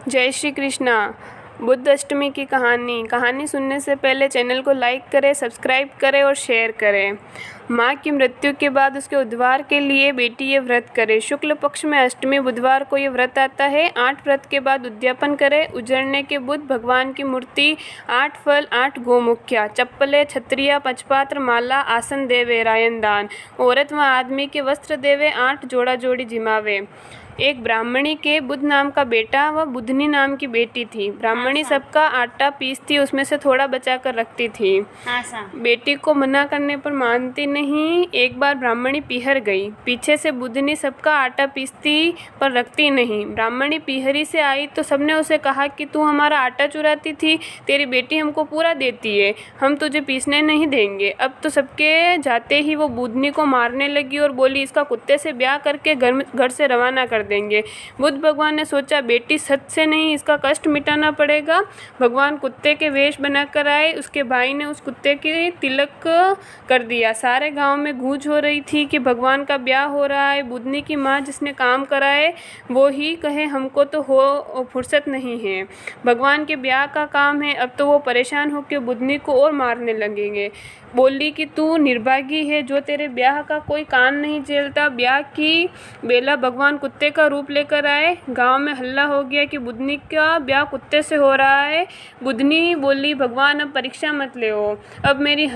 जय श्री कृष्णा। बुद्ध अष्टमी की कहानी सुनने से पहले चैनल को लाइक करें, सब्सक्राइब करें और शेयर करें। माँ की मृत्यु के बाद उसके उद्धार के लिए बेटी ये व्रत करे। शुक्ल पक्ष में अष्टमी बुधवार को ये व्रत आता है। 8 व्रत के बाद उद्यापन करे। उजड़ने के बुध भगवान की मूर्ति, 8 फल, 8 गोमुखिया, चप्पलें, छत्रिया, पचपात्र, माला, आसन देवे, रायन दान, औरत व आदमी के वस्त्र देवे, 8 जोड़ा जोड़ी जिमावे। एक ब्राह्मणी के बुध नाम का बेटा व बुधनी नाम की बेटी थी। ब्राह्मणी सबका आटा पीसती, उसमें से थोड़ा बचा कर रखती थी। बेटी को मना करने पर मानती नहीं। एक बार ब्राह्मणी पीहर गई। पीछे से बुधनी सबका आटा पीसती पर रखती नहीं। ब्राह्मणी पीहरी से आई तो सबने उसे कहा कि तू हमारा आटा चुराती थी, तेरी बेटी हमको पूरा देती है, हम तुझे पीसने नहीं देंगे। अब तो सबके जाते ही वो बुधनी को मारने लगी और बोली, इसका कुत्ते से ब्याह करके घर से रवाना कर देंगे। बुद्ध भगवान ने सोचा, बेटी सच से नहीं, इसका कष्ट मिटाना पड़ेगा। भगवान कुत्ते के वेश बनाकर आए। उसके भाई ने उस कुत्ते की तिलक कर दिया। सारे गांव में गूंज हो रही थी कि भगवान का ब्याह हो रहा है। बुधनी की माँ जिसने काम कराए वो ही कहे, हमको तो हो फुर्सत नहीं है, भगवान के ब्याह का काम है। अब तो वो परेशान होकर बुधनी को और मारने लगेंगे। बोली कि तू निर्भागी है, जो तेरे ब्याह का कोई कान नहीं झेलता। ब्याह की बेला भगवान कुत्ते का रूप लेकर आए। गांव में हल्ला हो गया कि बुधनी का ब्याह कुत्ते से हो रहा है। बुधनी बोली, भगवान अब परीक्षा मत ले, अब मेरी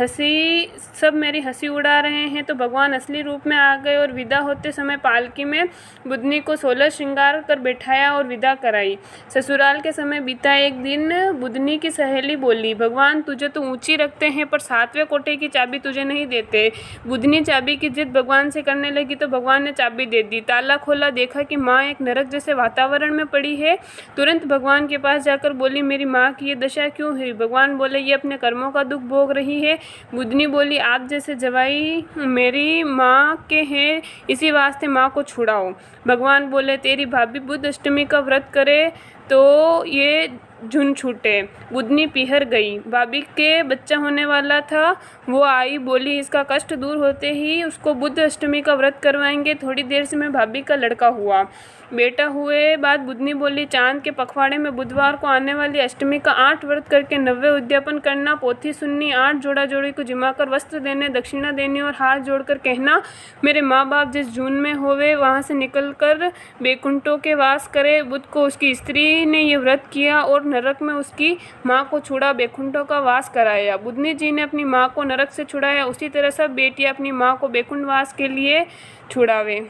हंसी उड़ा रहे हैं। तो भगवान असली रूप में आ गए और विदा होते समय पालकी में बुधनी को 16 श्रृंगार कर बैठाया और विदा कराई। ससुराल के समय बीता एक दिन। बुधनी की सहेली बोली, भगवान तुझे तो ऊंची रखते हैं पर 7वें कोठे की चाबी तुझे नहीं देते। बुधनी चाबी की जिद भगवान से करने लगी तो भगवान ने चाबी दे दी। ताला खोला, देखा कि माँ एक नरक जैसे वातावरण में पड़ी है। तुरंत भगवान के पास जाकर बोली, मेरी माँ की ये दशा क्यों हुई? भगवान बोले, ये अपने कर्मों का दुख भोग रही है। बुधनी बोली, आप जैसे जवाई मेरी माँ के हैं, इसी वास्ते माँ को छुड़ाओ। भगवान बोले, तेरी भाभी बुद्ध अष्टमी का व्रत करे तो ये झुन छूटे। बुधनी पीहर गई। भाभी के बच्चा होने वाला था। वो आई, बोली, इसका कष्ट दूर होते ही उसको बुद्ध अष्टमी का व्रत करवाएंगे। थोड़ी देर से मैं भाभी का लड़का हुआ। बेटा हुए बाद बुधनी बोली, चांद के पखवाड़े में बुधवार को आने वाली अष्टमी का 8 व्रत करके 90 उद्यापन करना, पोथी सुननी, 8 जोड़ा जोड़ी को जिमाकर वस्त्र देने, दक्षिणा देनी और हाथ जोड़कर कहना, मेरे माँ बाप जिस जून में होवे वहाँ से निकलकर बैकुंठों के वास करे। बुध को उसकी स्त्री ने ये व्रत किया और नरक में उसकी माँ को छुड़ा, बैकुंठों का वास कराया। बुधनी जी ने अपनी माँ को नरक से छुड़ाया। उसी तरह सब बेटियाँ अपनी माँ को बैकुंठ वास के लिए छुड़ावे।